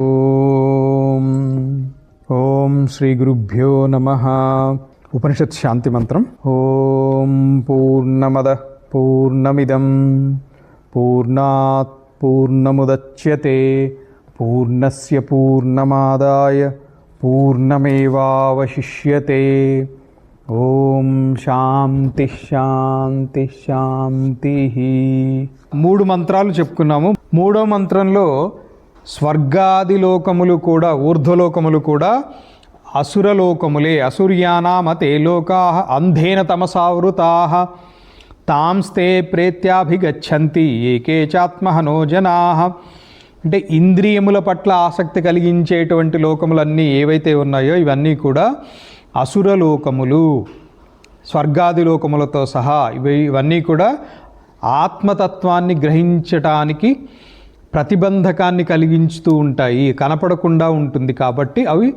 ఓం ఓం శ్రీ గురుభ్యో నమః. ఉపనిషత్ శాంతి మంత్రం. ఓం పూర్ణమద పూర్ణమిదం పూర్ణాత్ పూర్ణముదచ్యతే పూర్ణస్య పూర్ణమాదాయ పూర్ణమేవావశిష్యతే. ఓం శాంతి శాంతి శాంతి. 3 మంత్రాలు చెప్పుకున్నాము. 3వ మంత్రంలో స్వర్గాది లోకములు కూడా, ఊర్ధ్వలోకములు కూడా అసురలోకములే. అసూర్యానామతే లోకా అంధేన తమసావృతాః తాంస్తే ప్రేత్యాభిగచ్చంతి ఏకే చాత్మహనో జనాః. అంటే ఇంద్రియముల పట్ల ఆసక్తి కలిగించేటువంటి లోకములన్నీ ఏవైతే ఉన్నాయో ఇవన్నీ కూడా అసురలోకములు, స్వర్గాది లోకములతో సహా ఇవన్నీ కూడా ఆత్మతత్వాన్ని గ్రహించటానికి ప్రతిబంధకాన్ని కలిగించుతూ ఉంటాయి. కనపడకుండా ఉంటుంది కాబట్టి అవి,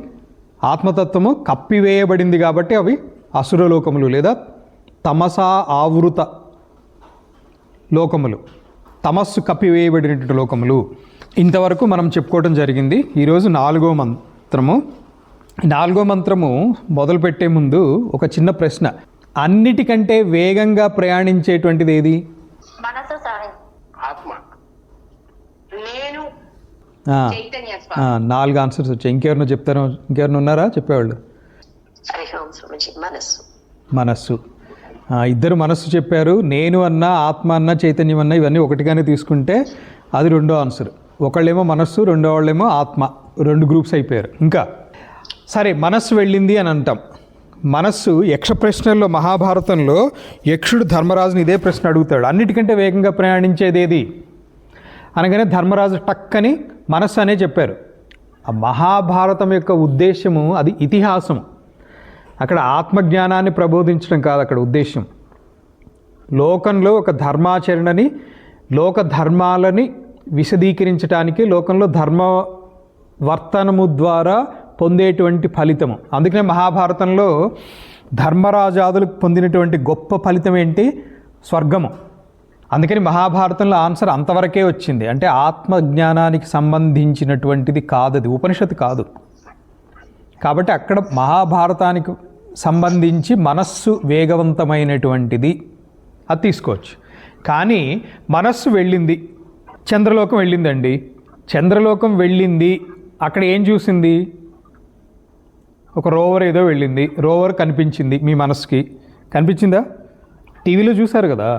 ఆత్మతత్వము కప్పివేయబడింది కాబట్టి అవి అసురలోకములు లేదా తమసా ఆవృత లోకములు, తమస్సు కప్పివేయబడినటువంటి లోకములు. ఇంతవరకు మనం చెప్పుకోవడం జరిగింది. ఈరోజు 4వ మంత్రము. 4వ మంత్రము మొదలుపెట్టే ముందు ఒక చిన్న ప్రశ్న. అన్నిటికంటే వేగంగా ప్రయాణించేటువంటిది ఏది? మనసు సాయి, ఆత్మ, నేను, 4 ఆన్సర్స్ వచ్చాయి. ఇంకెవరినో చెప్తారో? ఇంకెవరిని ఉన్నారా చెప్పేవాళ్ళు? మనస్సు. 2 మనస్సు చెప్పారు. నేను అన్నా, ఆత్మ అన్నా, చైతన్యం అన్నా ఇవన్నీ ఒకటిగానే తీసుకుంటే అది 2వ ఆన్సర్. ఒకళ్ళేమో మనస్సు, రెండో వాళ్ళేమో ఆత్మ. 2 గ్రూప్స్ అయిపోయారు. ఇంకా సరే, మనస్సు వెళ్ళింది అని అంటాం. మనస్సు యక్ష ప్రశ్నల్లో, మహాభారతంలో యక్షుడు ధర్మరాజుని ఇదే ప్రశ్న అడుగుతాడు. అన్నిటికంటే వేగంగా ప్రయాణించేది ఏది అనగానే ధర్మరాజు టక్కని మనస్సు అనే చెప్పారు. ఆ మహాభారతం యొక్క ఉద్దేశము అది ఇతిహాసం. అక్కడ ఆత్మజ్ఞానాన్ని ప్రబోధించడం కాదు అక్కడ ఉద్దేశం. లోకంలో ఒక ధర్మాచరణని, లోక ధర్మాలని విశదీకరించడానికి, లోకంలో ధర్మవర్తనము ద్వారా పొందేటువంటి ఫలితము. అందుకనే మహాభారతంలో ధర్మరాజాదులు పొందినటువంటి గొప్ప ఫలితం ఏంటి? స్వర్గము. అందుకని మహాభారతంలో ఆన్సర్ అంతవరకే వచ్చింది. అంటే ఆత్మజ్ఞానానికి సంబంధించినటువంటిది కాదు, అది ఉపనిషత్తు కాదు. కాబట్టి అక్కడ మహాభారతానికి సంబంధించి మనస్సు వేగవంతమైనటువంటిది అది తీసుకోవచ్చు. కానీ మనస్సు వెళ్ళింది, చంద్రలోకం వెళ్ళిందండి. చంద్రలోకం వెళ్ళింది, అక్కడ ఏం చూసింది? ఒక రోవర్ ఏదో వెళ్ళింది. రోవర్ కనిపించింది మీ మనసుకి. కనిపించిందా? టీవీలో చూశారు కదా.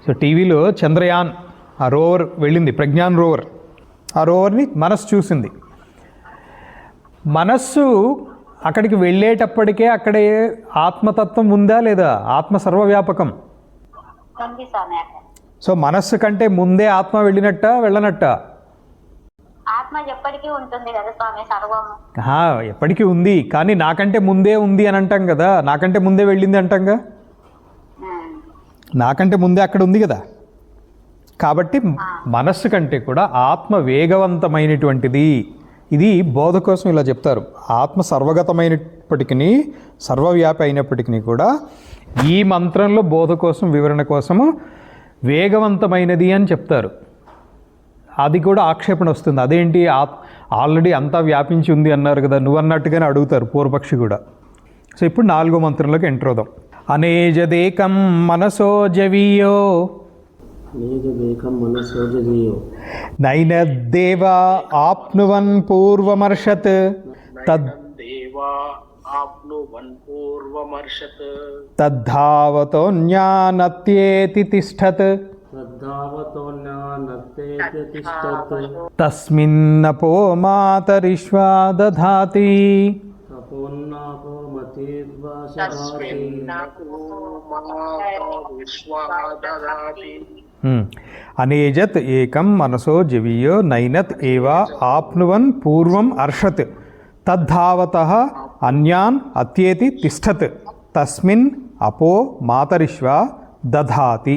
సో టీవీలో చంద్రయాన్, ఆ రోవర్ వెళ్ళింది, ప్రజ్ఞాన్ రోవర్. ఆ రోవర్ని మనస్సు చూసింది. మనస్సు అక్కడికి వెళ్ళేటప్పటికే అక్కడే ఆత్మతత్వం ఉందా లేదా? ఆత్మ సర్వవ్యాపకం. సో మనస్సు కంటే ముందే ఆత్మ వెళ్ళినట్ట వెళ్ళనట్ట? ఆత్మ ఎప్పటికీ ఉంటుంది కదా స్వామి, సర్వము. ఎప్పటికీ ఉంది, కానీ నాకంటే ముందే ఉంది అని అంటాం కదా. నాకంటే ముందే వెళ్ళింది అంటాంగా. నాకంటే ముందే అక్కడ ఉంది కదా. కాబట్టి మనస్సు కంటే కూడా ఆత్మ వేగవంతమైనటువంటిది. ఇది బోధ కోసం ఇలా చెప్తారు. ఆత్మ సర్వగతమైనప్పటికీ, సర్వవ్యాపి అయినప్పటికీ కూడా ఈ మంత్రంలో బోధ కోసం, వివరణ కోసము వేగవంతమైనది అని చెప్తారు. అది కూడా ఆక్షేపణ వస్తుంది. అదేంటి, ఆల్రెడీ అంతా వ్యాపించి ఉంది అన్నారు కదా, నువ్వు అన్నట్టుగానే అడుగుతారు పూర్వపక్షి కూడా. సో ఇప్పుడు 4వ మంత్రంలోకి ఎంటర్ అవుదాం. అనేజదేకం మనసో జవీయో నైనద్దేవా ఆప్నువన్ పూర్వమర్షత్ తద్ధావతోన్యానత్యేతి తిష్టత్ తస్మిన్నపో మాతరిష్వా దధాతి. అనేజత్ ఏకం మనసో జవీయో నైనత్ ఏవా ఆప్నువన్ పూర్వం అర్షత్ తద్ధావతః అన్యాన్ అత్యేతి తిష్టత్ తస్మిన్ అపో మాతరిష్వా దధాతి.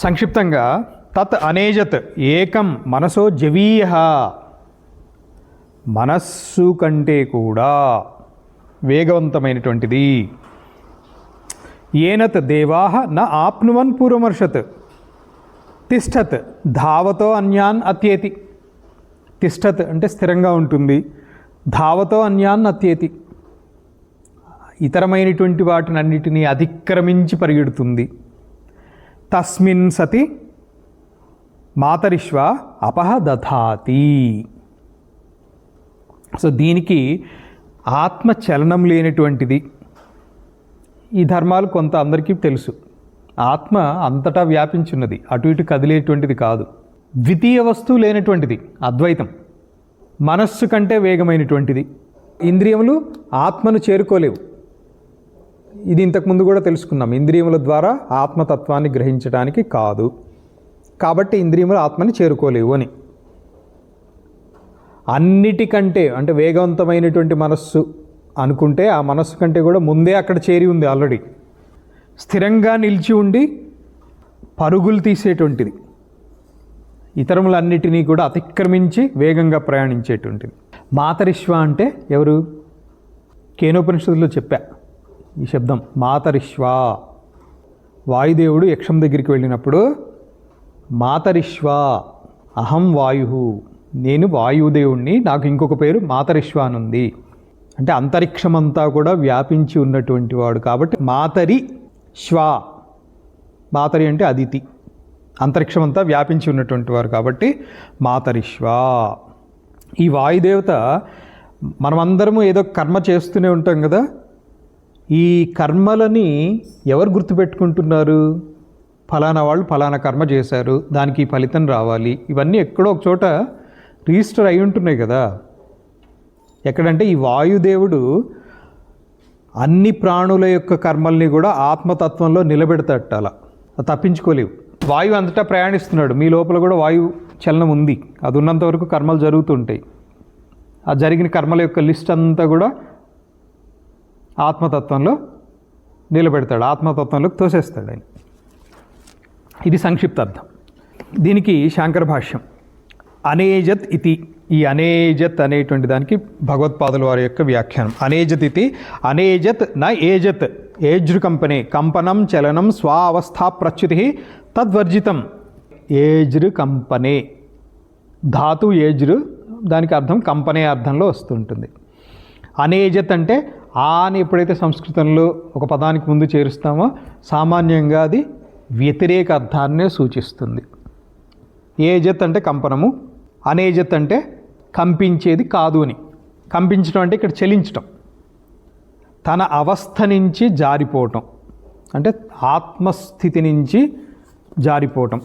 సంక్షిప్తంగా తత్ అనేజత్ ఏకం మనసో జవీయ, మనస్సు కంటే కూడా వేగవంతమైనటువంటిది. ఏనత్ దేవాః న ఆప్నువన్ పూర్వమర్షత్ తిష్టత్ ధావతో అన్యాన్ అత్యేతి. తిష్టత్ అంటే స్థిరంగా ఉంటుంది. ధావతో అన్యాన్ అత్యేతి, ఇతరమైనటువంటి వాటిని అన్నిటినీ అతిక్రమించి పరిగెడుతుంది. తస్మిన్ సతి మాతరిష్వ అపహ దధాతి. సో దీనికి ఆత్మ చలనం లేనటువంటిది. ఈ ధర్మాలు కొంత అందరికీ తెలుసు. ఆత్మ అంతటా వ్యాపించున్నది, అటు ఇటు కదిలేటువంటిది కాదు. ద్వితీయ వస్తువు లేనటువంటిది అద్వైతం. మనస్సు కంటే వేగమైనటువంటిది. ఇంద్రియములు ఆత్మను చేరుకోలేవు. ఇది ఇంతకుముందు కూడా తెలుసుకున్నాం. ఇంద్రియముల ద్వారా ఆత్మతత్వాన్ని గ్రహించడానికి కాదు, కాబట్టి ఇంద్రియములు ఆత్మని చేరుకోలేవు అని. అన్నిటికంటే అంటే వేగవంతమైనటువంటి మనస్సు అనుకుంటే ఆ మనస్సు కంటే కూడా ముందే అక్కడ చేరి ఉంది ఆల్రెడీ. స్థిరంగా నిలిచి ఉండి పరుగులు తీసేటువంటిది, ఇతరములన్నిటినీ కూడా అతిక్రమించి వేగంగా ప్రయాణించేటువంటిది. మాతరిష్వ అంటే ఎవరు? కేనోపనిషత్తులో చెప్పా ఈ శబ్దం, మాతరిష్వ. వాయుదేవుడు యక్షం దగ్గరికి వెళ్ళినప్పుడు మాతరిష్వ అహం వాయు, నేను వాయుదేవుణ్ణి, నాకు ఇంకొక పేరు మాతరిష్వ అని ఉంది. అంటే అంతరిక్షమంతా కూడా వ్యాపించి ఉన్నటువంటి వాడు కాబట్టి మాతరి శ్వ. మాతరి అంటే అదితి, అంతరిక్షమంతా వ్యాపించి ఉన్నటువంటి వారు కాబట్టి మాతరిష్వ. ఈ వాయుదేవత, మనమందరము ఏదో కర్మ చేస్తూనే ఉంటాం కదా, ఈ కర్మలని ఎవరు గుర్తుపెట్టుకుంటున్నారు? ఫలానా వాళ్ళు ఫలానా కర్మ చేశారు, దానికి ఫలితం రావాలి, ఇవన్నీ ఎక్కడో ఒక చోట రిజిస్టర్ అయి ఉంటున్నాయి కదా. ఎక్కడంటే ఈ వాయుదేవుడు అన్ని ప్రాణుల యొక్క కర్మల్ని కూడా ఆత్మతత్వంలో నిలబెడతాడట. అలా తప్పించుకోలేవు. వాయువు అంతటా ప్రయాణిస్తున్నాడు, మీ లోపల కూడా వాయు చలనం ఉంది. అది ఉన్నంత వరకు కర్మలు జరుగుతుంటాయి. ఆ జరిగిన కర్మల యొక్క లిస్ట్ అంతా కూడా ఆత్మతత్వంలో నిలబెడతాడు, ఆత్మతత్వంలోకి తోసేస్తాడు ఆయన. ఇది సంక్షిప్తార్థం. దీనికి శాంకర భాష్యం అనేజత్ ఇతి. ఈ అనేజత్ అనేటువంటి దానికి భగవత్పాదుల వారి యొక్క వ్యాఖ్యానం. అనేజత్ ఇతి అనేజత్ న ఏజత్, ఏజ్రు కంపనే, కంపనం చలనం స్వ అవస్థా ప్రచ్యుతి తద్వర్జితం. ఏజ్రు కంపనే, ధాతు ఏజ్రు, దానికి అర్థం కంపనే అర్థంలో వస్తుంటుంది. అనేజత్ అంటే ఆ అని ఎప్పుడైతే సంస్కృతంలో ఒక పదానికి ముందు చేరుస్తామో సామాన్యంగా అది వ్యతిరేక అర్థాన్నే సూచిస్తుంది. ఏజత్ అంటే కంపనము, అనేజత్ అంటే కంపించేది కాదు అని. కంపించడం అంటే ఇక్కడ చలించటం, తన అవస్థ నుంచి జారిపోవటం, అంటే ఆత్మస్థితి నుంచి జారిపోవటం.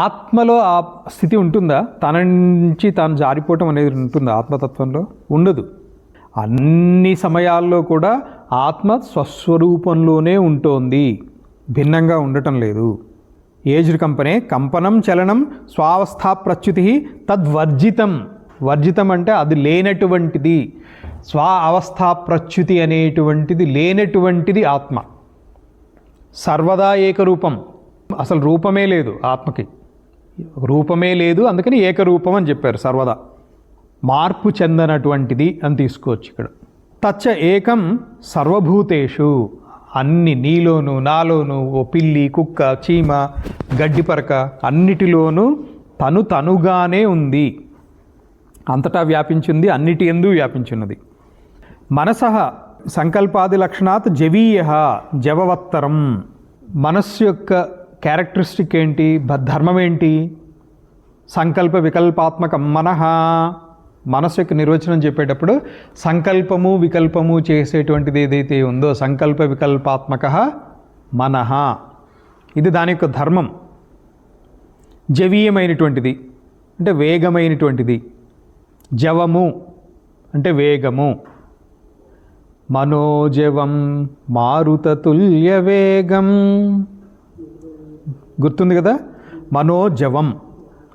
ఆత్మలో ఆ స్థితి ఉంటుందా? తన నుంచి తాను జారిపోవటం అనేది ఉంటుందా ఆత్మతత్వంలో? ఉండదు. అన్ని సమయాల్లో కూడా ఆత్మ స్వస్వరూపంలోనే ఉంటోంది, భిన్నంగా ఉండటం లేదు. ఏజ్రు కంపనే, కంపనం చలనం స్వావస్థా ప్రచ్యుతి తద్వర్జితం. వర్జితం అంటే అది లేనటువంటిది. స్వ అవస్థా ప్రచ్యుతి అనేటువంటిది లేనటువంటిది ఆత్మ. సర్వదా ఏకరూపం, అసలు రూపమే లేదు ఆత్మకి, రూపమే లేదు, అందుకని ఏకరూపం అని చెప్పారు. సర్వదా మార్పు చెందనటువంటిది అని తీసుకోవచ్చు ఇక్కడ. తచ్చ ఏకం సర్వభూతేషు, అన్ని నీలోను నాలోను, ఓ పిల్లి కుక్క చీమ గడ్డిపరక అన్నిటిలోనూ తనుగానే ఉంది, అంతటా వ్యాపించింది, అన్నిటి యందు వ్యాపించున్నది. మనసః సంకల్పాది లక్షణాత్ జవీయ జవవత్తరం. మనస్సు యొక్క క్యారెక్టరిస్టిక్ ఏంటి, ధర్మం ఏంటి? సంకల్ప వికల్పాత్మకం మనః. మనస్సు యొక్క నిర్వచనం చెప్పేటప్పుడు సంకల్పము వికల్పము చేసేటువంటిది ఏదైతే ఉందో సంకల్ప వికల్పాత్మక మనః, ఇది దాని యొక్క ధర్మం. జవీయమైనటువంటిది అంటే వేగమైనటువంటిది, జవము అంటే వేగము. మనోజవం మారుతతుల్య వేగం, గుర్తుంది కదా? మనోజవం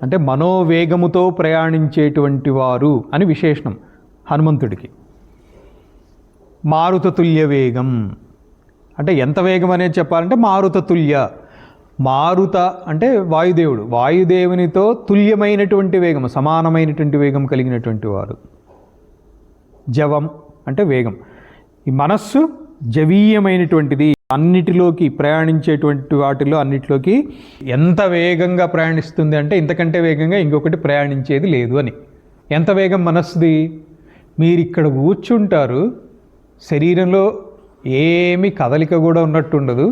అంటే మనోవేగముతో ప్రయాణించేటువంటి వారు అని విశేషణం హనుమంతుడికి. మారుతతుల్య వేగం అంటే ఎంత వేగం అనేది చెప్పాలంటే మారుతతుల్య. మారుత అంటే వాయుదేవుడు, వాయుదేవునితో తుల్యమైనటువంటి వేగం, సమానమైనటువంటి వేగం కలిగినటువంటి వారు. జవం అంటే వేగం. ఈ మనస్సు జవీయమైనటువంటిది, అన్నిటిలోకి ప్రయాణించేటువంటి వాటిలో అన్నిటిలోకి ఎంత వేగంగా ప్రయాణిస్తుంది అంటే ఇంతకంటే వేగంగా ఇంకొకటి ప్రయాణించేది లేదు అని. ఎంత వేగం మనస్సుది? మీరు ఇక్కడ కూర్చుంటారు, శరీరంలో ఏమి కదలిక కూడా ఉన్నట్టుండదు,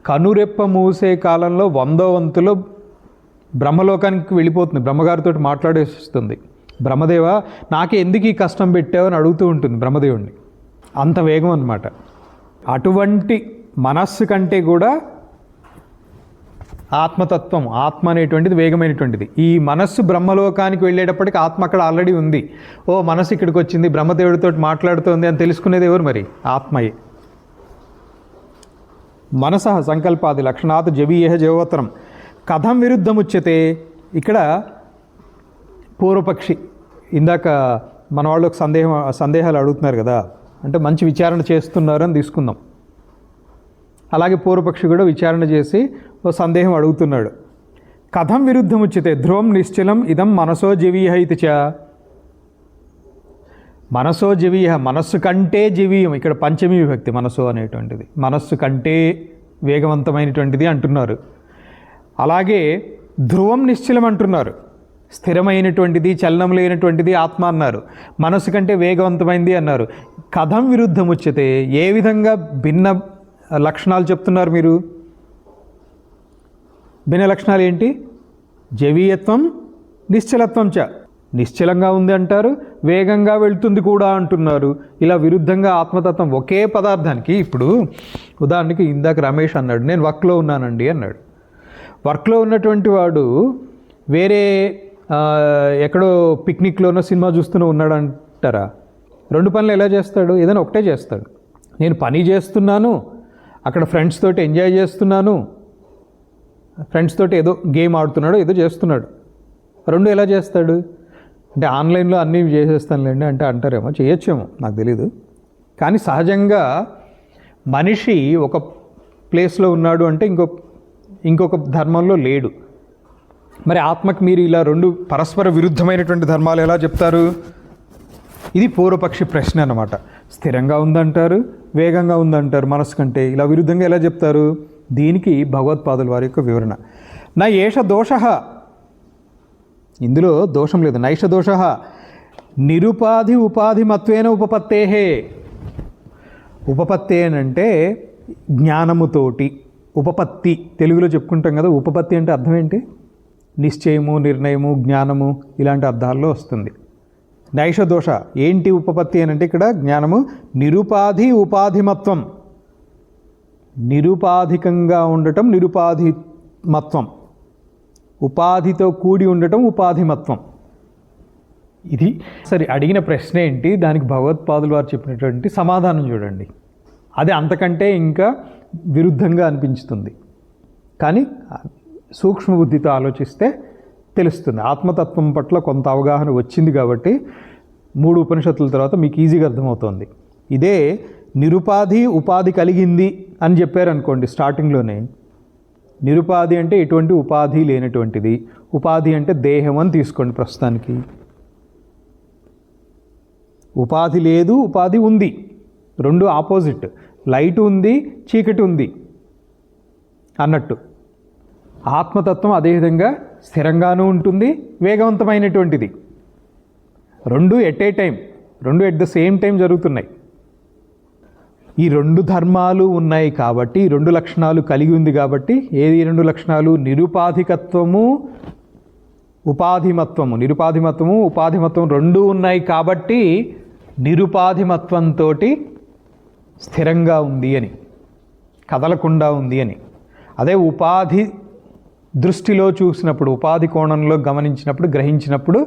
కనురెప్ప మూసే కాలంలో 100వ వంతులో బ్రహ్మలోకానికి వెళ్ళిపోతుంది, బ్రహ్మగారితో మాట్లాడేస్తుంది. బ్రహ్మదేవ నాకే ఎందుకు ఈ కష్టం పెట్టావు అని అడుగుతూ ఉంటుంది బ్రహ్మదేవుడిని. అంత వేగం అన్నమాట. అటువంటి మనస్సు కంటే కూడా ఆత్మతత్వం, ఆత్మ అనేటువంటిది వేగమైనటువంటిది. ఈ మనస్సు బ్రహ్మలోకానికి వెళ్ళేటప్పటికి ఆత్మ అక్కడ ఆల్రెడీ ఉంది. ఓ మనస్సు ఇక్కడికి వచ్చింది, బ్రహ్మదేవుడితో మాట్లాడుతోంది అని తెలుసుకునేది ఎవరు? మరి ఆత్మయే. మనస సంకల్పాది లక్షణాత్ జవీయ జవతరం కథం విరుద్ధముచ్యతే. ఇక్కడ పూర్వపక్షి, ఇందాక మన వాళ్ళు ఒక సందేహాలు అడుగుతున్నారు కదా, అంటే మంచి విచారణ చేస్తున్నారు అని తీసుకుందాం. అలాగే పూర్వపక్షి కూడా విచారణ చేసి ఓ సందేహం అడుగుతున్నాడు. కథం విరుద్ధముచ్యతే ధ్రువం నిశ్చలం ఇదం మనసో జవీయ ఇది చ. మనసో జవీయ, మనస్సు కంటే జవీయం. ఇక్కడ పంచమీ విభక్తి మనసో అనేటువంటిది, మనస్సు కంటే వేగవంతమైనటువంటిది అంటున్నారు. అలాగే ధ్రువం నిశ్చలం అంటున్నారు, స్థిరమైనటువంటిది, చలనం లేనటువంటిది ఆత్మ అన్నారు. మనస్సు కంటే వేగవంతమైంది అన్నారు. కథం విరుద్ధముచ్యతే, ఏ విధంగా భిన్న లక్షణాలు చెప్తున్నారు మీరు? భిన్న లక్షణాలు ఏంటి? జవీయత్వం, నిశ్చలత్వం చ. నిశ్చలంగా ఉంది అంటారు, వేగంగా వెళ్తుంది కూడా అంటున్నారు. ఇలా విరుద్ధంగా ఆత్మతత్వం ఒకే పదార్థానికి. ఇప్పుడు ఉదాహరణకి ఇందాక రమేష్ అన్నాడు, నేను వర్క్లో ఉన్నానండి అన్నాడు. వర్క్లో ఉన్నటువంటి వాడు వేరే ఎక్కడో పిక్నిక్లోనో సినిమా చూస్తూనే ఉన్నాడు అంటారా? రెండు పనులు ఎలా చేస్తాడు? ఏదైనా ఒకటే చేస్తాడు. నేను పని చేస్తున్నాను, అక్కడ ఫ్రెండ్స్ తోటి ఎంజాయ్ చేస్తున్నాను, ఫ్రెండ్స్ తోటి ఏదో గేమ్ ఆడుతున్నాడు, ఏదో చేస్తున్నాడు. రెండు ఎలా చేస్తాడు? అంటే ఆన్లైన్లో అన్నీ చేసేస్తానులేండి అంటే అంటారేమో, చేయొచ్చేమో, నాకు తెలీదు. కానీ సహజంగా మనిషి ఒక ప్లేస్లో ఉన్నాడు అంటే ఇంకొక ధర్మంలో లేడు. మరి ఆత్మకు మీరు ఇలా రెండు పరస్పర విరుద్ధమైనటువంటి ధర్మాలు ఎలా చెప్తారు? ఇది పూర్వపక్షి ప్రశ్న అన్నమాట. స్థిరంగా ఉందంటారు, వేగంగా ఉందంటారు మనసు కంటే, ఇలా విరుద్ధంగా ఎలా చెప్తారు? దీనికి భగవత్పాదుల వారి యొక్క వివరణ. నా ఏష దోష, ఇందులో దోషం లేదు. నైష దోష నిరుపాధి ఉపాధిమత్వేన ఉపపత్తేహే. ఉపపత్తి అంటే జ్ఞానముతోటి, ఉపపత్తి తెలుగులో చెప్పుకుంటాం కదా. ఉపపత్తి అంటే అర్థం ఏంటి? నిశ్చయము, నిర్ణయము, జ్ఞానము, ఇలాంటి అర్థాల్లో వస్తుంది. నైష దోష ఏంటి ఉపపత్తి అని అంటే ఇక్కడ జ్ఞానము. నిరుపాధి ఉపాధిమత్వం, నిరుపాధికంగా ఉండటం నిరుపాధిమత్వం, ఉపాధితో కూడి ఉండటం ఉపాధిమత్వం. ఇది సరే. అడిగిన ప్రశ్న ఏంటి, దానికి భగవత్పాదులు వారు చెప్పినటువంటి సమాధానం చూడండి. అది అంతకంటే ఇంకా విరుద్ధంగా అనిపించుతుంది, కానీ సూక్ష్మ బుద్ధితో ఆలోచిస్తే తెలుస్తుంది. ఆత్మతత్వం పట్ల కొంత అవగాహన వచ్చింది కాబట్టి 3 ఉపనిషత్తుల తర్వాత మీకు ఈజీగా అర్థమవుతుంది. ఇదే నిరుపాధి ఉపాధి కలిగింది అని చెప్పారనుకోండి స్టార్టింగ్లోనే. నిరుపాధి అంటే ఎటువంటి ఉపాధి లేనటువంటిది, ఉపాధి అంటే దేహం అని తీసుకోండి ప్రస్తుతానికి. ఉపాధి లేదు, ఉపాధి ఉంది, రెండు ఆపోజిట్. లైట్ ఉంది, చీకటి ఉంది అన్నట్టు. ఆత్మతత్వం అదేవిధంగా స్థిరంగానూ ఉంటుంది, వేగవంతమైనటువంటిది. రెండు ఎట్ ఏ టైం, రెండు ఎట్ ద సేమ్ టైం జరుగుతున్నాయి. ఈ రెండు ధర్మాలు ఉన్నాయి కాబట్టి, ఈ రెండు లక్షణాలు కలిగి ఉంది కాబట్టి. ఏది రెండు లక్షణాలు? నిరుపాధికత్వము, ఉపాధిమత్వము. నిరుపాధిమత్వము ఉపాధిమత్వం రెండూ ఉన్నాయి కాబట్టి నిరుపాధిమత్వంతో స్థిరంగా ఉంది అని, కదలకుండా ఉంది అని. అదే ఉపాధి దృష్టిలో చూసినప్పుడు, ఉపాధి కోణంలో గమనించినప్పుడు, గ్రహించినప్పుడు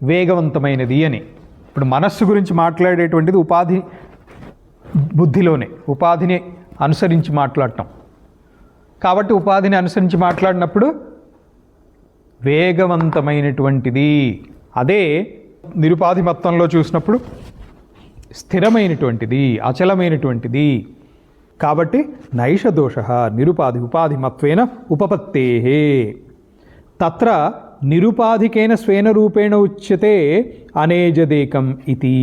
వేగవంతమైనది అని. ఇప్పుడు మనస్సు గురించి మాట్లాడేటువంటిది ఉపాధి బుద్ధిలోనే, ఉపాధిని అనుసరించి మాట్లాడటం కాబట్టి ఉపాధిని అనుసరించి మాట్లాడినప్పుడు వేగవంతమైనటువంటిది. అదే నిరుపాధిమత్వంలో చూసినప్పుడు స్థిరమైనటువంటిది, అచలమైనటువంటిది. కాబట్టి నైష దోష నిరుపాధి ఉపాధిమత్వేన ఉపపత్తేహే. తత్ర నిరుపాధికేన స్వేన రూపేణ ఉచ్యతే అనేజదేకం ఇతి.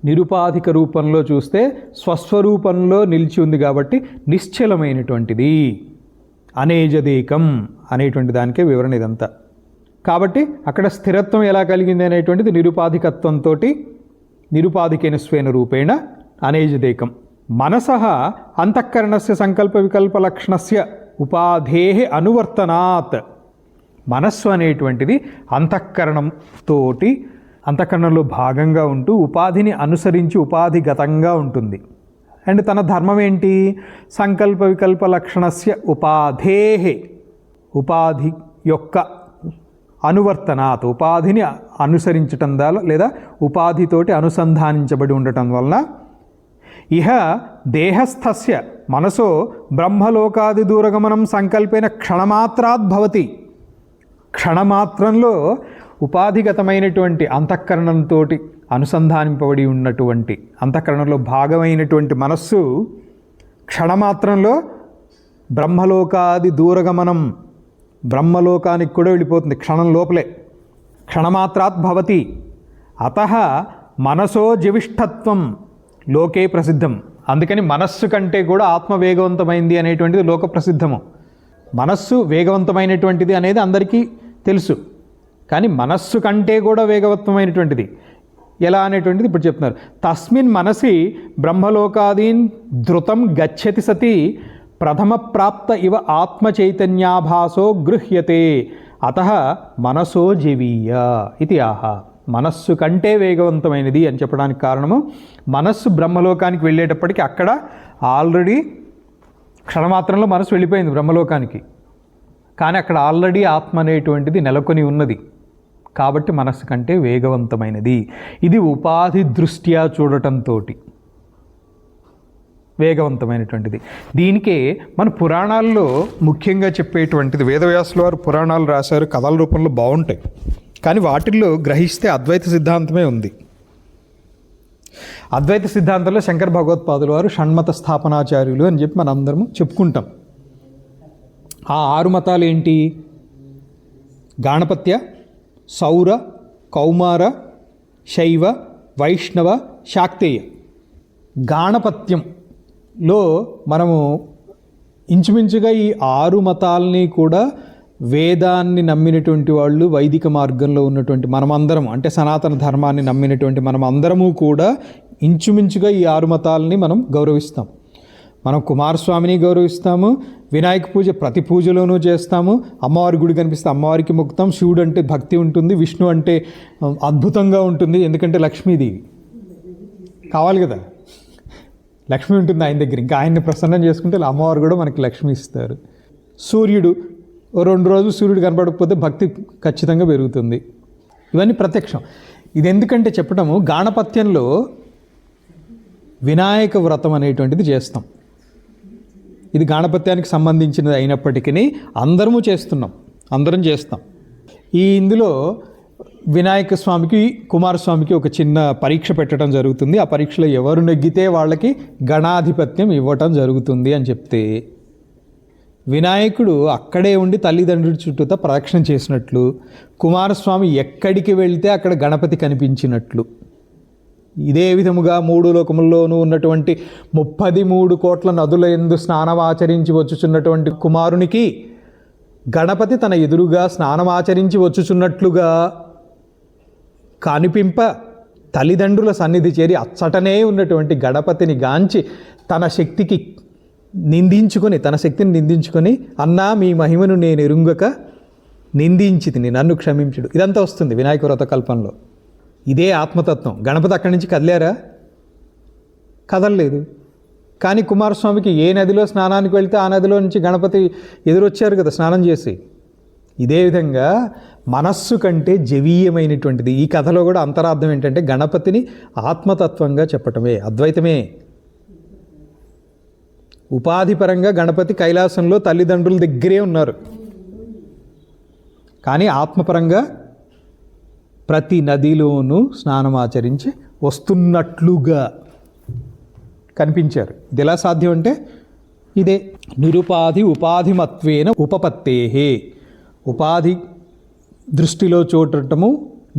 నిరుపాధిక రూపంలో చూస్తే స్వస్వరూపంలో నిలిచి ఉంది కాబట్టి నిశ్చలమైనటువంటిది. అనేజదేకం అనేటువంటి దానికే వివరణ ఇదంతా. కాబట్టి అక్కడ స్థిరత్వం ఎలా కలిగింది అనేటువంటిది నిరుపాధికత్వంతో నిరుపాధికేన స్వేన రూపేణ అనేజదేకం. మనసః అంతఃకరణస్య సంకల్ప వికల్ప లక్షణస్య ఉపాధేః అనువర్తనాత్. మనస్సు అనేటువంటిది అంతఃకరణంలో భాగంగా ఉంటూ ఉపాధిని అనుసరించి ఉపాధిగతంగా ఉంటుంది. అండ్ తన ధర్మం ఏంటి? సంకల్ప వికల్ప లక్షణస్య ఉపాధేః, ఉపాధి యొక్క అనువర్తనాత్, ఉపాధిని అనుసరించటం ద్వారా లేదా ఉపాధితోటి అనుసంధానించబడి ఉండటం వలన ఇహ దేహస్థస్య మనసో బ్రహ్మలోకాది దూరగమనం సంకల్పేన క్షణమాత్రాత్ భవతి. క్షణమాత్రంలో ఉపాధిగతమైనటువంటి అంతఃకరణంతో అనుసంధానింపబడి ఉన్నటువంటి అంతఃకరణంలో భాగమైనటువంటి మనస్సు క్షణమాత్రంలో బ్రహ్మలోకాది దూరగమనం, బ్రహ్మలోకానికి కూడా వెళ్ళిపోతుంది క్షణం లోపలే. క్షణమాత్రాత్ భవతి. అతః మనసో జివిష్ఠత్వం లోకే ప్రసిద్ధం. అందుకని మనస్సు కంటే కూడా ఆత్మ వేగవంతమైంది అనేటువంటిది లోక ప్రసిద్ధము. మనస్సు వేగవంతమైనటువంటిది అనేది అందరికీ తెలుసు, కానీ మనస్సు కంటే కూడా వేగవంతమైనటువంటిది ఎలా అనేటువంటిది ఇప్పుడు చెప్తున్నారు. తస్మిన్ మనసి బ్రహ్మలోకాదీన్ ధృతం గచ్చతి సతి ప్రథమ ప్రాప్త ఇవ ఆత్మ చైతన్యాభాసో గృహ్యతే అతః మనసో జీవీయ ఇది ఆహ. మనస్సు కంటే వేగవంతమైనది అని చెప్పడానికి కారణము మనస్సు బ్రహ్మలోకానికి వెళ్ళేటప్పటికి అక్కడ ఆల్రెడీ క్షణమాత్రంలో మనసు వెళ్ళిపోయింది బ్రహ్మలోకానికి, కానీ అక్కడ ఆల్రెడీ ఆత్మ అనేటువంటిది నెలకొని ఉన్నది కాబట్టి మనస్సు కంటే వేగవంతమైనది. ఇది ఉపాధి దృష్ట్యా చూడటంతో వేగవంతమైనటువంటిది. దీనికే మన పురాణాల్లో ముఖ్యంగా చెప్పేటువంటిది, వేదవ్యాసుల వారు పురాణాలు రాశారు, కథల రూపంలో బాగుంటాయి, కానీ వాటిల్లో గ్రహిస్తే అద్వైత సిద్ధాంతమే ఉంది. అద్వైత సిద్ధాంతంలో శంకర భగవత్పాదుల వారు షణ్మత స్థాపనాచార్యులు అని చెప్పి మనందరము చెప్పుకుంటాం. ఆ 6 మతాలు ఏంటి? గాణపత్య, సౌర, కౌమార, శైవ, వైష్ణవ, శాక్తేయ. గాణపత్యంలో మనము ఇంచుమించుగా ఈ 6 మతాలని కూడా వేదాన్ని నమ్మినటువంటి వాళ్ళు, వైదిక మార్గంలో ఉన్నటువంటి మనమందరం, అంటే సనాతన ధర్మాన్ని నమ్మినటువంటి మనమందరము కూడా ఇంచుమించుగా ఈ 6 మతాలని మనం గౌరవిస్తాం. మనం కుమారస్వామిని గౌరవిస్తాము, వినాయక పూజ ప్రతి పూజలోనూ చేస్తాము, అమ్మవారి గుడి కనిపిస్తే అమ్మవారికి మొక్కుతాం, శివుడు అంటే భక్తి ఉంటుంది, విష్ణు అంటే అద్భుతంగా ఉంటుంది, ఎందుకంటే లక్ష్మీదేవి కావాలి కదా, లక్ష్మి ఉంటుంది ఆయన దగ్గర, ఇంకా ఆయన్ని ప్రసన్నం చేసుకుంటే అమ్మవారు కూడా మనకి లక్ష్మి ఇస్తారు. సూర్యుడు 2 రోజులు సూర్యుడు కనపడకపోతే భక్తి ఖచ్చితంగా పెరుగుతుంది. ఇవన్నీ ప్రత్యక్షం. ఇది ఎందుకంటే చెప్పడము, గాణపత్యంలో వినాయక వ్రతం అనేటువంటిది చేస్తాం. ఇది గాణపత్యానికి సంబంధించినది అయినప్పటికీ అందరము చేస్తున్నాం, అందరం చేస్తాం. ఇందులో వినాయక స్వామికి, కుమారస్వామికి ఒక చిన్న పరీక్ష పెట్టడం జరుగుతుంది. ఆ పరీక్షలో ఎవరు నెగ్గితే వాళ్ళకి గణాధిపత్యం ఇవ్వటం జరుగుతుంది అని చెప్తే, వినాయకుడు అక్కడే ఉండి తల్లిదండ్రుల చుట్టూతో ప్రదక్షిణ చేసినట్లు, కుమారస్వామి ఎక్కడికి వెళ్తే అక్కడ గణపతి కనిపించినట్లు, ఇదే విధముగా 3 లోకముల్లోనూ ఉన్నటువంటి 33 కోట్ల నదుల యందు స్నానమాచరించి వచ్చుచున్నటువంటి కుమారునికి గణపతి తన ఎదురుగా స్నానమాచరించి వచ్చుచున్నట్లుగా కనిపింప తల్లిదండ్రుల సన్నిధి చేరి అచ్చటనే ఉన్నటువంటి గణపతిని గాంచి తన శక్తిని నిందించుకొని అన్నా మీ మహిమను నేను ఎరుంగక నిందించితిని, నన్ను క్షమించుడు. ఇదంతా వస్తుంది వినాయక వ్రత కల్పంలో. ఇదే ఆత్మతత్వం. గణపతి అక్కడి నుంచి కదిలారా? కదలలేదు. కానీ కుమారస్వామికి ఏ నదిలో స్నానానికి వెళ్తే ఆ నదిలో నుంచి గణపతి ఎదురొచ్చారు కదా స్నానం చేసి. ఇదే విధంగా మనస్సు కంటే జవీయమైనటువంటిది. ఈ కథలో కూడా అంతరార్థం ఏంటంటే గణపతిని ఆత్మతత్వంగా చెప్పటమే, అద్వైతమే. ఉపాధిపరంగా గణపతి కైలాసంలో తల్లిదండ్రుల దగ్గరే ఉన్నారు, కానీ ఆత్మపరంగా ప్రతి నదిలోనూ స్నానమాచరించి వస్తున్నట్లుగా కనిపించారు. ఇది ఎలా సాధ్యం అంటే ఇదే నిరుపాధి ఉపాధిమత్వేన ఉపపత్తేహే. ఉపాధి దృష్టిలో చూడటము,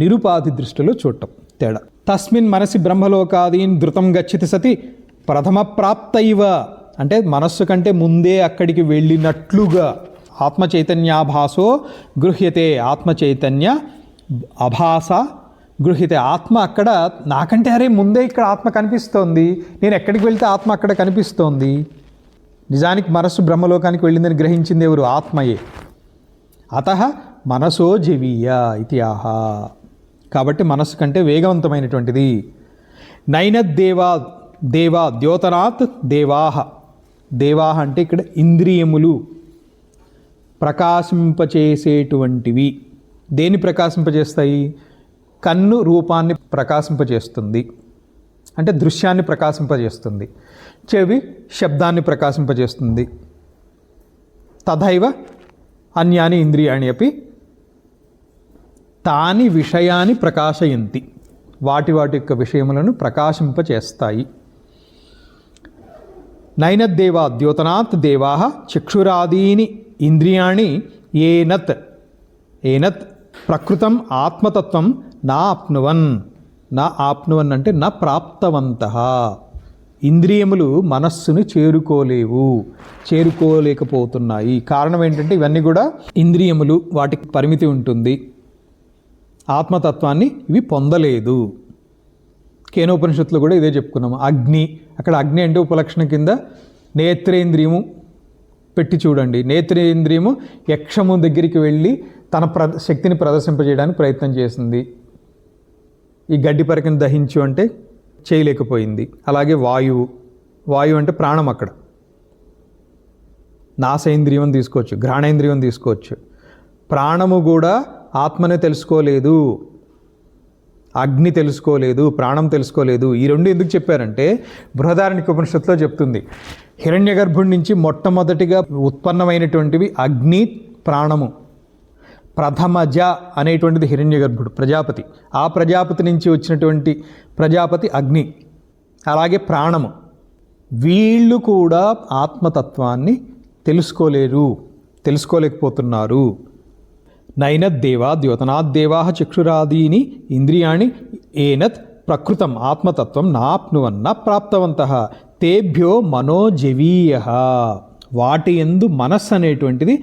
నిరుపాధి దృష్టిలో చూడటం తేడా. తస్మిన్ మనసి బ్రహ్మలోకాదీన్ ధృతం గచ్చతి సతి ప్రథమ ప్రాప్త ఇవ, అంటే మనస్సు కంటే ముందే అక్కడికి వెళ్ళినట్లుగా ఆత్మచైతన్యాభాసో గృహ్యతే, ఆత్మచైతన్య అభాస గృహ్యతే. ఆత్మ అక్కడ నాకంటే అరే ముందే ఇక్కడ ఆత్మ కనిపిస్తోంది, నేను ఎక్కడికి వెళ్తే ఆత్మ అక్కడ కనిపిస్తోంది. నిజానికి మనస్సు బ్రహ్మలోకానికి వెళ్ళిందని గ్రహించింది ఎవరు? ఆత్మయే. అతః మనసో జవీయ ఇది ఆహ. కాబట్టి మనస్సు కంటే వేగవంతమైనటువంటిది. నైనద్దేవా దేవా ద్యోతనాత్ దేవాహ. దేవాహ అంటే ఇక్కడ ఇంద్రియములు ప్రకాశింపచేసేటువంటివి. దేన్ని ప్రకాశింపజేస్తాయి? కన్ను రూపాన్ని ప్రకాశింపజేస్తుంది, అంటే దృశ్యాన్ని ప్రకాశింపజేస్తుంది. చెవి శబ్దాన్ని ప్రకాశింపజేస్తుంది. తథైవ అన్యాని ఇంద్రియాణి అపి తాని విషయాన్ని ప్రకాశయంతి. వాటి యొక్క విషయములను ప్రకాశింపచేస్తాయి. నైనద్దేవా ద్యోతనాత్ దేవాః చక్షురాదీని ఇంద్రియాణి ఏనత్ ప్రకృతం ఆత్మతత్వం నా ఆప్నువన్ అంటే నా ప్రాప్తవంతః. ఇంద్రియములు మనస్సును చేరుకోలేకపోతున్నాయి. కారణం ఏంటంటే ఇవన్నీ కూడా ఇంద్రియములు, వాటికి పరిమితి ఉంటుంది. ఆత్మతత్వాన్ని ఇవి పొందలేదు. కేనోపనిషత్తులో కూడా ఇదే చెప్పుకున్నాము. అగ్ని, అక్కడ అగ్ని అంటే ఉపలక్షణ కింద నేత్రేంద్రియము పెట్టి చూడండి. నేత్రేంద్రియము యక్షము దగ్గరికి వెళ్ళి తన శక్తిని ప్రదర్శింపజేయడానికి ప్రయత్నం చేసింది. ఈ గడ్డి పరకని దహించు అంటే చేయలేకపోయింది. అలాగే వాయువు అంటే ప్రాణం. అక్కడ నాసేంద్రియం తీసుకోవచ్చు, ఘ్రాణేంద్రియం తీసుకోవచ్చు. ప్రాణము కూడా ఆత్మనే తెలుసుకోలేదు, అగ్ని తెలుసుకోలేదు, ప్రాణం తెలుసుకోలేదు. ఈ రెండు ఎందుకు చెప్పారంటే బృహదారణ్యక ఉపనిషత్తులో చెప్తుంది. హిరణ్యగర్భుడి నుంచి మొట్టమొదటిగా ఉత్పన్నమైనటువంటివి అగ్ని, ప్రాణము. ప్రథమజ అనేటువంటిది హిరణ్యగర్భుడు, ప్రజాపతి. ఆ ప్రజాపతి నుంచి వచ్చినటువంటి ప్రజాపతి అగ్ని, అలాగే ప్రాణము. వీళ్ళు కూడా ఆత్మతత్వాన్ని తెలుసుకోలేకపోతున్నారు. నైనద్దేవా ద్యోతనాద్దేవాః చక్షురాదీని ఇంద్రియాణి ఏనత్ ప్రకృతం ఆత్మతత్వం నాప్నువన్న ప్రాప్తవంతః తేభ్యో మనోజవీయః. వాటి యందు మనస్సు అనేటువంటిది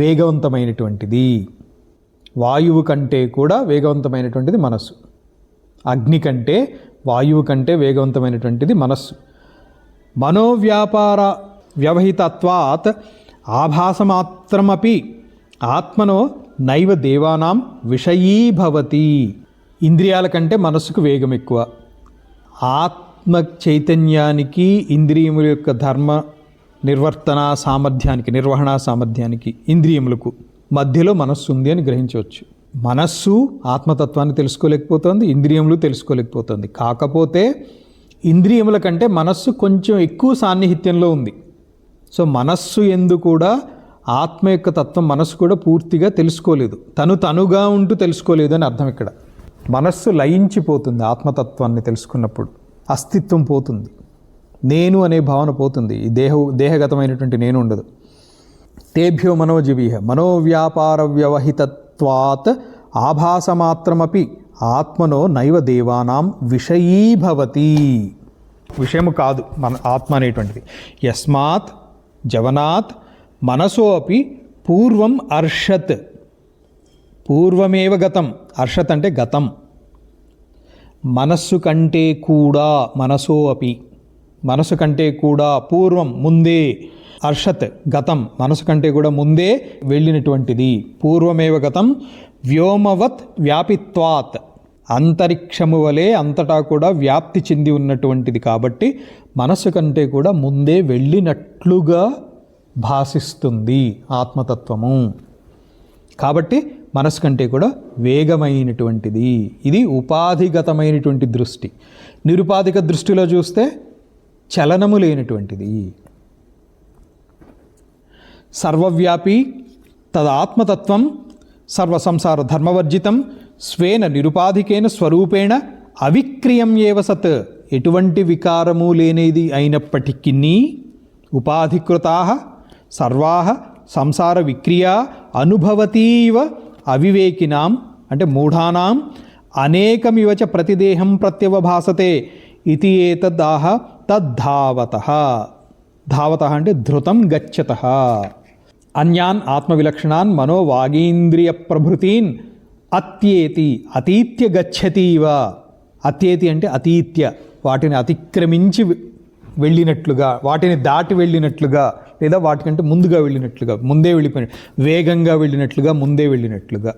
వేగవంతమైనటువంటిది. వాయువు కంటే కూడా వేగవంతమైనటువంటిది మనస్సు. అగ్ని కంటే, వాయువు కంటే వేగవంతమైనటువంటిది మనస్సు. మనోవ్యాపార వ్యవహితత్వాత్ ఆభాసమాత్రమపి ఆత్మనో నైవ దేవానాం విషయీభవతి. ఇంద్రియాల కంటే మనస్సుకు వేగం ఎక్కువ. ఆత్మ చైతన్యానికి, ఇంద్రియముల యొక్క ధర్మ నిర్వర్తనా సామర్థ్యానికి ఇంద్రియములకు మధ్యలో మనస్సు ఉంది అని గ్రహించవచ్చు. మనస్సు ఆత్మతత్వాన్ని తెలుసుకోలేకపోతుంది, ఇంద్రియములు తెలుసుకోలేకపోతుంది. కాకపోతే ఇంద్రియముల కంటే మనస్సు కొంచెం ఎక్కువ సాన్నిహిత్యంలో ఉంది. సో మనస్సు యందు కూడా ఆత్మ యొక్క తత్వం మనస్సు కూడా పూర్తిగా తెలుసుకోలేదు, తనుగా ఉంటూ తెలుసుకోలేదు అని అర్థం. ఇక్కడ మనస్సు లయించిపోతుంది. ఆత్మతత్వాన్ని తెలుసుకున్నప్పుడు అస్తిత్వం పోతుంది, నేను అనే భావన పోతుంది. ఈ దేహగతమైనటువంటి నేను ఉండదు. తేభ్యో మనోజీవీహ మనోవ్యాపార వ్యవహితత్వాత్ ఆభాసమాత్రమపి ఆత్మనో నైవ దేవానాం విషయీభవతి. విషయము కాదు మన ఆత్మ అనేటువంటిది. యస్మాత్ జవనాత్ మనసో అపి పూర్వం అర్షత్. పూర్వమేవ గతం. అర్షత్ అంటే గతం. మనస్సు కంటే కూడా, మనసో అపి మనసు కంటే కూడా, పూర్వం ముందే, అర్షత్ గతం మనసు కంటే కూడా ముందే వెళ్ళినటువంటిది. పూర్వమేవ గతం వ్యోమవత్ వ్యాపిత్వాత్. అంతరిక్షము వలె అంతటా కూడా వ్యాప్తి చెంది ఉన్నటువంటిది. కాబట్టి మనసు కంటే కూడా ముందే వెళ్ళినట్లుగా భాసిస్తుంది ఆత్మతత్వము. కాబట్టి మనసు కంటే కూడా వేగమైనటువంటిది. ఇది ఉపాధిగతమైనటువంటి దృష్టి. నిరుపాధిక దృష్టిలో చూస్తే చలనము లేనటువంటిది. సర్వవ్యాపి తదాత్మతత్వం సర్వసంసార ధర్మవర్జితం స్వేన నిరుపాధికేన స్వరూపేణ అవిక్రియం ఏవ సత్. ఎటువంటి వికారము లేనిది అయినప్పటికీ ఉపాధికృతా సర్వాః సంసార విక్రియా అనుభవతీవ అవివేకినాం అంటే మూఢానాం అనేకమివ చ ప్రతిదేహం ప్రత్యవభాసతే ఇతి ఏతదాహ తద్ధావతః. ధావతః అంటే ధృతం గచ్చతః. అన్యాన్ ఆత్మవిలక్షణాన్ మనోవాగీంద్రియ ప్రభృతీన్ అత్యేతి అతీత్య గచ్చతీవ. అత్యేతి అంటే అతీత్య, వాటిని అతిక్రమించి వెళ్ళినట్లుగా, వాటిని దాటి వెళ్ళినట్లుగా, లేదా వాటికంటే ముందుగా వెళ్ళినట్లుగా, ముందే వెళ్ళిపోయిన, వేగంగా వెళ్ళినట్లుగా, ముందే వెళ్ళినట్లుగా.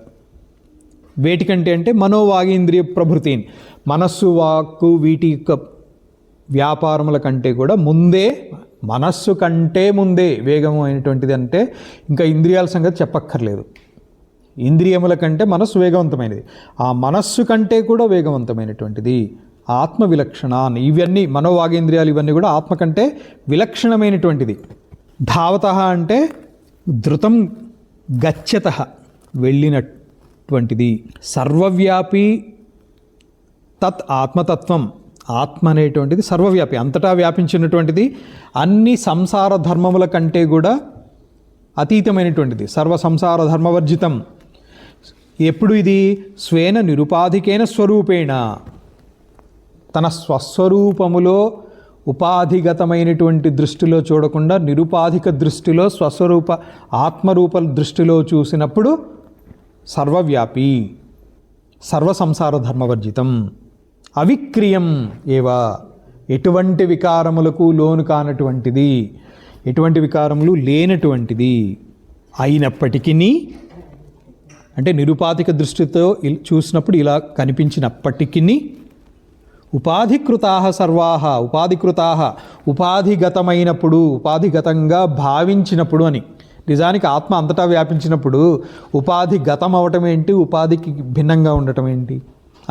వేటికంటే అంటే మనోవాగేంద్రియ ప్రభృతీన్, మనస్సు వాక్కు వీటి యొక్క వ్యాపారముల కంటే కూడా ముందే, మనస్సు కంటే ముందే వేగము అయినటువంటిది. అంటే ఇంకా ఇంద్రియాల సంగతి చెప్పక్కర్లేదు. ఇంద్రియముల కంటే మనస్సు వేగవంతమైనది, ఆ మనస్సు కంటే కూడా వేగవంతమైనటువంటిది ఆత్మ విలక్షణాన్. ఇవన్నీ మనోవాగేంద్రియాలు ఇవన్నీ కూడా ఆత్మ కంటే విలక్షణమైనటువంటిది. ధావత అంటే ధృతం, గచ్చత వెళ్ళినటువంటిది. సర్వవ్యాపి తత్ ఆత్మతత్వం. ఆత్మ అనేటువంటిది సర్వవ్యాపి, అంతటా వ్యాపించినటువంటిది, అన్ని సంసార ధర్మముల కంటే కూడా అతీతమైనటువంటిది, సర్వ సంసార ధర్మవర్జితం. ఎప్పుడు ఇది? స్వేన నిరుపాధికేన స్వరూపేణ, తన స్వస్వరూపములో ఉపాధిగతమైనటువంటి దృష్టిలో చూడకుండా నిరుపాధిక దృష్టిలో స్వస్వరూప ఆత్మరూప దృష్టిలో చూసినప్పుడు సర్వవ్యాపి, సర్వ సంసార ధర్మవర్జితం. అవిక్రియం ఏవా, ఎటువంటి వికారములకు లోను కానటువంటిది, ఎటువంటి వికారములు లేనటువంటిది అయినప్పటికీ, అంటే నిరుపాధిక దృష్టితో చూసినప్పుడు ఇలా కనిపించినప్పటికీ, ఉపాధికృతాః సర్వాః, ఉపాధికృతాః ఉపాధిగతమైనప్పుడు, ఉపాధిగతంగా భావించినప్పుడు అని. నిజానికి ఆత్మ అంతటా వ్యాపించినప్పుడు ఉపాధిగతం అవటం ఏంటి, ఉపాధికి భిన్నంగా ఉండటం ఏంటి?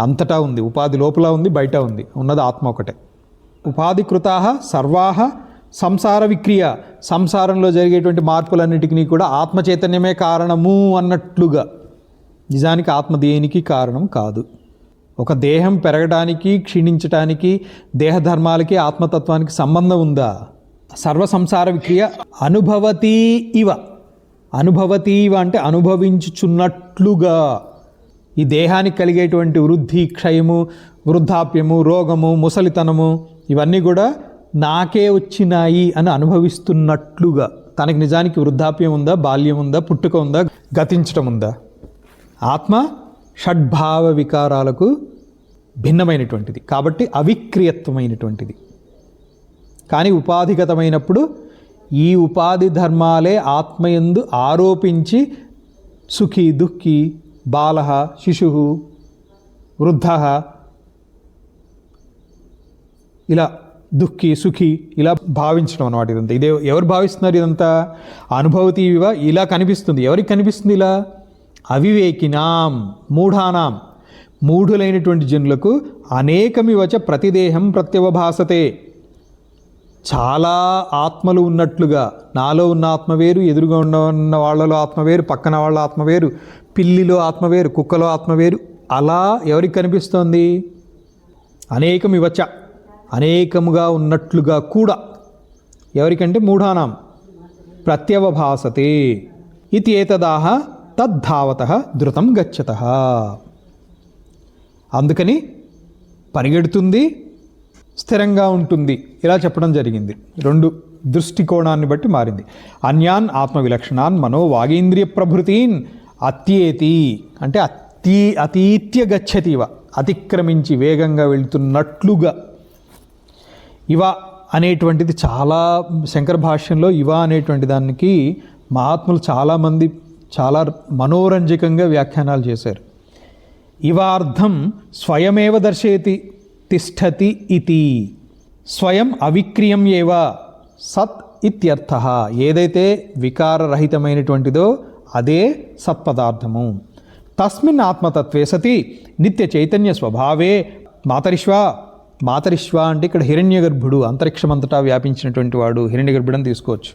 అంతటా ఉంది, ఉపాధి లోపల ఉంది, బయట ఉంది, ఉన్నది ఆత్మ ఒకటే. ఉపాధికృతాః సర్వాః సంసార విక్రియ, సంసారంలో జరిగేటువంటి మార్పులన్నిటికీ కూడా ఆత్మ చైతన్యమే కారణము అన్నట్లుగా. నిజానికి ఆత్మ దేనికి కారణం కాదు. ఒక దేహం పెరగడానికి, క్షీణించటానికి, దేహధర్మాలకి ఆత్మతత్వానికి సంబంధం ఉందా? సర్వ సంసార విక్రియ అనుభవతీ ఇవ. అనుభవతీ ఇవ అంటే అనుభవించుచున్నట్లుగా. ఈ దేహానికి కలిగేటువంటి వృద్ధి, క్షయము, వృద్ధాప్యము, రోగము, ముసలితనము ఇవన్నీ కూడా నాకే వచ్చినాయి అని అనుభవిస్తున్నట్లుగా. తనకి నిజానికి వృద్ధాప్యం ఉందా, బాల్యం ఉందా, పుట్టుక ఉందా, గతించటం ఉందా? ఆత్మ షడ్భావ వికారాలకు భిన్నమైనటువంటిది కాబట్టి అవిక్రియత్వమైనటువంటిది. కానీ ఉపాధిగతమైనప్పుడు ఈ ఉపాధి ధర్మాలే ఆత్మయందు ఆరోపించి సుఖీ, దుఃఖీ, బాలః, శిశుః, వృద్ధః, ఇలా దుఃఖీ, సుఖీ ఇలా భావించడం అన్నమాట. ఇదంతా ఇదే ఎవరు భావిస్తున్నారు? ఇదంతా అనుభవతీవివ ఇలా కనిపిస్తుంది. ఎవరికి కనిపిస్తుంది ఇలా? అవివేకినాం, మూఢానాం, మూఢులైనటువంటి జనులకు అనేకమివచ ప్రతిదేహం ప్రత్యవభాసతే. చాలా ఆత్మలు ఉన్నట్లుగా, నాలో ఉన్న ఆత్మ వేరు, ఎదురుగా ఉన్న వాళ్ళలో ఆత్మ వేరు, పక్కన వాళ్ళ ఆత్మ వేరు, పిల్లిలో ఆత్మ వేరు, కుక్కలో ఆత్మ వేరు, అలా ఎవరికి కనిపిస్తోంది? అనేకమివచ అనేకముగా ఉన్నట్లుగా కూడా. ఎవరికంటే మూఢానాం ప్రత్యవభాసతే ఇది ఏతదాహ తద్ధావతః ధృతం గచ్చతః. అందుకని పరిగెడుతుంది, స్థిరంగా ఉంటుంది, ఇలా చెప్పడం జరిగింది. రెండు దృష్టికోణాన్ని బట్టి మారింది. అన్యాన్ ఆత్మవిలక్షణాన్ మనో వాగేంద్రియ ప్రభృతీన్ అత్యేతి అంటే అతీత్య గచ్చతివ, అతిక్రమించి వేగంగా వెళ్తున్నట్లుగా. ఇవ అనేటువంటిది చాలా శంకర భాష్యంలో ఇవ అనేటువంటి దానికి మహాత్ములు చాలామంది చాలా మనోరంజకంగా వ్యాఖ్యానాలు చేశారు. ఇవార్థం స్వయమేవ దర్శయతి తిష్టతి ఇతి. స్వయం అవిక్రియం ఏవ సత్ ఇత్యర్థః. ఏదైతే వికారరహితమైనటువంటిదో అదే సత్పదార్థము. తస్మిన్ ఆత్మతత్వే సతి నిత్య చైతన్య స్వభావే మాతరిష్వా. మాతరిష్వా అంటే ఇక్కడ హిరణ్య గర్భుడు, అంతరిక్షమంతటా వ్యాపించినటువంటి వాడు హిరణ్య గర్భుడని తీసుకోవచ్చు.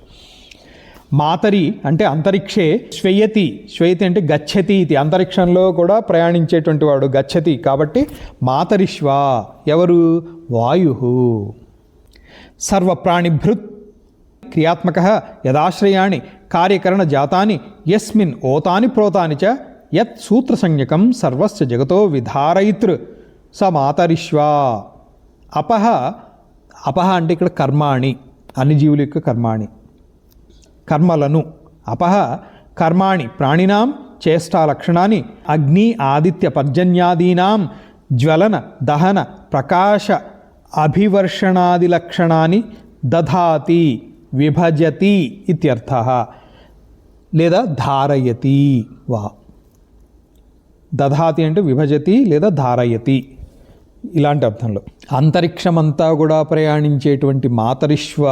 మాతరి అంటే అంతరిక్షే శ్వయతి, శ్వయతి అంటే గచ్చతి ఇది, అంతరిక్షంలో కూడా ప్రయాణించేటువంటి వాడు గచ్చతి. కాబట్టి మాతరిష్వా ఎవరు? వాయు. సర్వప్రాణిభృత్ క్రియాత్మక యదాశ్రయాణి కార్యకరణ జాతాని యస్మిన్ ఓతాని ప్రోతాని చ యత్ సూత్రసంజ్ఞకం సర్వస్య జగతో విధారయితృ స మాతరిష్వా. అపహ, అపహ అంటే ఇక్కడ కర్మాణి, అన్ని జీవుల యొక్క కర్మాణి, కర్మలను అపహ కర్మాణి ప్రాణినాం చేష్టాలక్షణాన్ని అగ్ని ఆదిత్య పర్జన్యాదీనాం జ్వలన దహన ప్రకాశ అభివర్షణాది లక్షణాన్ని దధాతి విభజతి ఇత్యర్థః లేదా ధారయతి వా. దధాతి అంటే విభజతి లేదా ధారయతి ఇలాంటి అర్థంలో. అంతరిక్షమంతా కూడా ప్రయాణించేటువంటి మాతరిశ్వ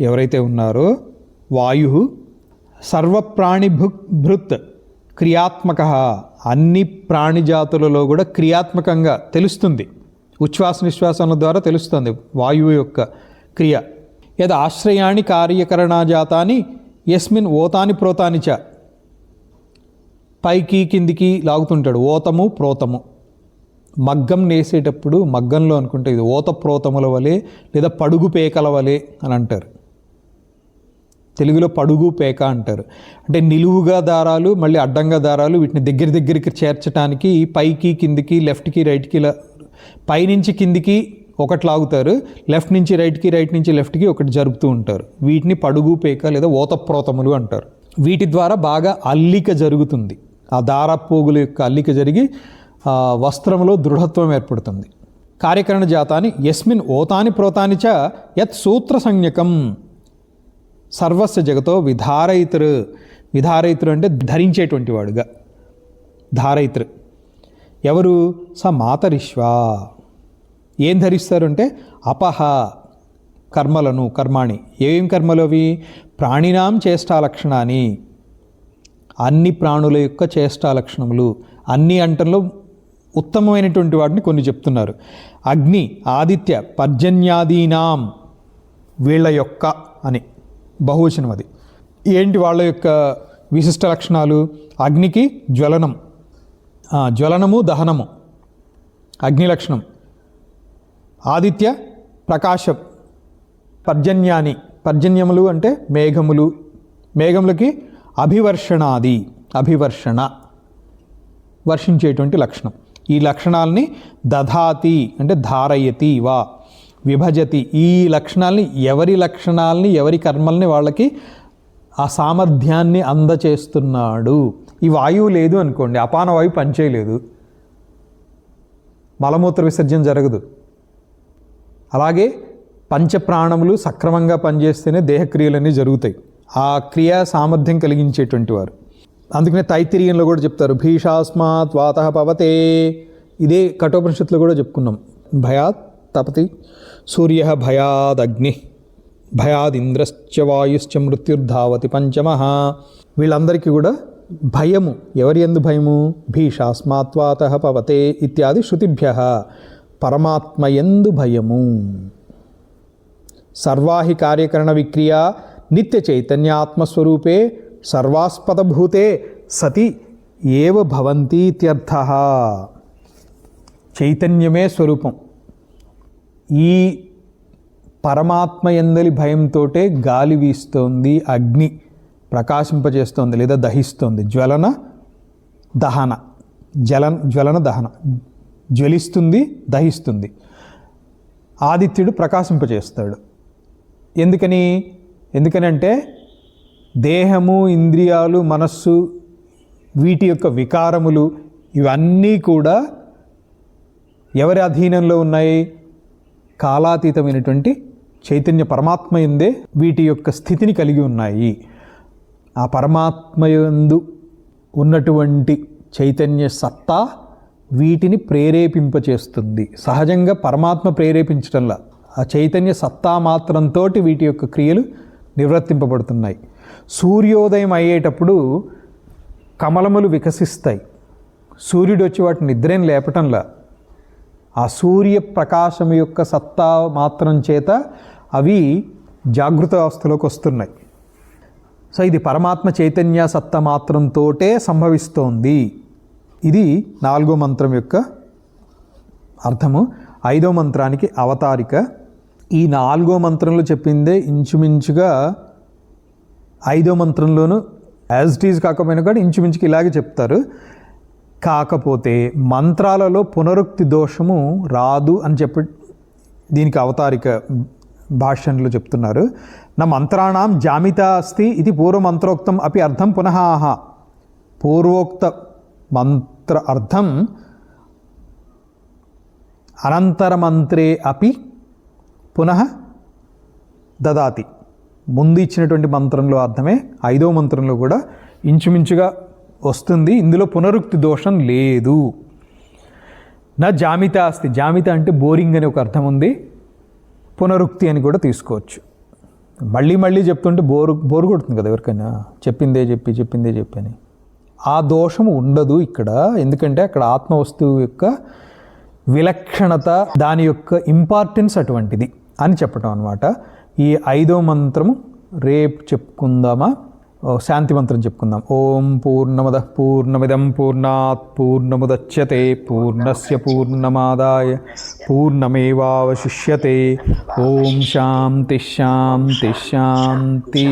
ఎవరైతే ఉన్నారో వాయు సర్వప్రాణిభృత్ క్రియాత్మక, అన్ని ప్రాణిజాతులలో కూడా క్రియాత్మకంగా తెలుస్తుంది. ఉచ్ఛ్వాస నిశ్వాసాల ద్వారా తెలుస్తుంది వాయువు యొక్క క్రియ. యద్ ఆశ్రయాణి కార్యకరణాజాతాని యస్మిన్ ఓతాని ప్రోతాని చ, పైకి కిందికి లాగుతుంటాడు. ఓతము ప్రోతము. మగ్గం నేసేటప్పుడు మగ్గంలో అనుకుంటే ఇది ఓత ప్రోతముల వలె లేదా పడుగు పేకల వలె అని అంటారు. తెలుగులో పడుగు పేక అంటారు. అంటే నిలువుగా దారాలు మళ్ళీ అడ్డంగా దారాలు, వీటిని దగ్గరికి చేర్చడానికి పైకి కిందికి లెఫ్ట్కి రైట్కి పైనుంచి కిందికి ఒకటి లాగుతారు, లెఫ్ట్ నుంచి రైట్కి రైట్ నుంచి లెఫ్ట్కి ఒకటి జరుపుతూ ఉంటారు. వీటిని పడుగు పేక లేదా ఓతప్రోతములు అంటారు. వీటి ద్వారా బాగా అల్లిక జరుగుతుంది. ఆ దారపోగుల యొక్క అల్లిక జరిగి వస్త్రంలో దృఢత్వం ఏర్పడుతుంది. కార్యకరణ జాతాని యస్మిన్ ఓతాని ప్రోతాని చ యత్ సూత్ర సంజ్ఞకం సర్వస్య జగతో విధారయితరు. విధారయితరు అంటే ధరించేటువంటి వాడుగా. ధారయితరు ఎవరు? స మాతరిశ్వా. ఏం ధరిస్తారు అంటే అపహ కర్మలను, కర్మాణి. ఏం కర్మలు అవి? ప్రాణినాం చేష్టాలక్షణాన్ని, అన్ని ప్రాణుల యొక్క చేష్టాలక్షణములు. అన్ని అంటంలో ఉత్తమమైనటువంటి వాటిని కొన్ని చెప్తున్నారు. అగ్ని ఆదిత్య పర్జన్యాదీనాం, వీళ్ళ యొక్క అని బహువచనం. అది ఏంటి వాళ్ళ యొక్క విశిష్ట లక్షణాలు? అగ్నికి జ్వలనం, జ్వలనము దహనము అగ్ని లక్షణం. ఆదిత్య ప్రకాశం. పర్జన్యాని, పర్జన్యములు అంటే మేఘములు, మేఘములకి అభివర్షణాది, అభివర్షణ వర్షించేటువంటి లక్షణం. ఈ లక్షణాలని దధాతి అంటే ధారయతి వా విభజతి. ఈ లక్షణాలని ఎవరి కర్మల్ని వాళ్ళకి ఆ సామర్థ్యాన్ని అందచేస్తున్నాడు. ఈ వాయువు లేదు అనుకోండి, అపాన వాయువు పనిచేయలేదు, మలమూత్ర విసర్జన జరగదు. అలాగే పంచప్రాణములు సక్రమంగా పనిచేస్తేనే దేహక్రియలన్నీ జరుగుతాయి. ఆ క్రియా సామర్థ్యం కలిగించేటువంటి వారు. అందుకనే తైత్తిరీయంలో కూడా చెప్తారు భీషాస్మాత్ వాతః పవతే. ఇదే కఠోపనిషత్తులో కూడా చెప్పుకున్నాం. భయాత్ తపతి సూర్య, భయాదగ్ని, భయాదింద్రశ్చ వాయుశ్చ మృత్యుర్ధావతి పంచమః. వీళ్ళందరికీ కూడా భయము. ఎవరి యందు భయము? భీషాస్మాత్ వాతః పవతే ఇత్యాది శృతిభ్యః. పరమాత్మ యందు భయము. సర్వాహి కార్యకరణ విక్రియ నిత్య చైతన్యాత్మస్వరూపే సర్వాస్పదభూతే సతి ఏవ భవంతి ఇత్యర్థః. చైతన్యమే స్వరూపం. ఈ పరమాత్మ యందలి భయంతోటే గాలి వీస్తోంది, అగ్ని ప్రకాశింపజేస్తోంది లేదా దహిస్తోంది. జ్వలన దహన, జ్వలన దహన, జ్వలిస్తుంది దహిస్తుంది. ఆదిత్యుడు ప్రకాశింపజేస్తాడు. ఎందుకనంటే దేహము, ఇంద్రియాలు, మనస్సు, వీటి యొక్క వికారములు ఇవన్నీ కూడా ఎవరి అధీనంలో ఉన్నాయి? కాలాతీతమైనటువంటి చైతన్య పరమాత్మ యందే వీటి యొక్క స్థితిని కలిగి ఉన్నాయి. ఆ పరమాత్మ యందు ఉన్నటువంటి చైతన్య సత్తా వీటిని ప్రేరేపింపచేస్తుంది. సహజంగా పరమాత్మ ప్రేరేపించడంలా ఆ చైతన్య సత్తా మాత్రంతో వీటి యొక్క క్రియలు నిర్వర్తింపబడుతున్నాయి. సూర్యోదయం అయ్యేటప్పుడు కమలములు వికసిస్తాయి. సూర్యుడు వచ్చి వాటిని నిద్రేం లేపటంలా, ఆ సూర్య ప్రకాశం యొక్క సత్తా మాత్రం చేత అవి జాగృత అవస్థలోకి వస్తున్నాయి. సో ఇది పరమాత్మ చైతన్య సత్తా మాత్రంతోటే సంభవిస్తోంది. ఇది 4వ మంత్రం యొక్క అర్థము. 5వ మంత్రానికి అవతారిక. ఈ 4వ మంత్రంలో చెప్పిందే ఇంచుమించుగా 5వ మంత్రంలోనూ యాజ్ ఇట్ ఈజ్ కాకపోయినా కూడా ఇంచుమించుగా ఇలాగే చెప్తారు. కాకపోతే మంత్రాలలో పునరుక్తి దోషము రాదు అని చెప్పి దీనికి అవతారిక భాష్యంలో చెప్తున్నారు. నా మంత్రాణం జామిత అస్తి ఇది పూర్వమంత్రోక్తం అపి అర్థం పునః ఆహ. పూర్వోక్త మంత్ర అర్థం అనంతరమంత్రే అపి పునః దదాతి. ముందు ఇచ్చినటువంటి మంత్రంలో అర్థమే 5వ మంత్రంలో కూడా ఇంచుమించుగా వస్తుంది. ఇందులో పునరుక్తి దోషం లేదు. నా జామిత అస్తి, జామిత అంటే బోరింగ్ అని ఒక అర్థం ఉంది, పునరుక్తి అని కూడా తీసుకోవచ్చు. మళ్ళీ మళ్ళీ చెప్తుంటే బోరు కొడుతుంది కదా ఎవరికైనా, చెప్పిందే చెప్పి అని. ఆ దోషం ఉండదు ఇక్కడ, ఎందుకంటే అక్కడ ఆత్మ వస్తువు యొక్క విలక్షణత, దాని యొక్క ఇంపార్టెన్స్ అటువంటిది అని చెప్పటం అనమాట. ఈ 5వ మంత్రము రేపు చెప్పుకుందామా? శాంతి మంత్రం చెప్పుకుందాం. ఓం పూర్ణమదః పూర్ణమిదం పూర్ణాత్ పూర్ణముదచ్యతే పూర్ణస్య పూర్ణమాదాయ పూర్ణమేవావశిష్యతే. ఓం శాంతి శాంతి శాంతి.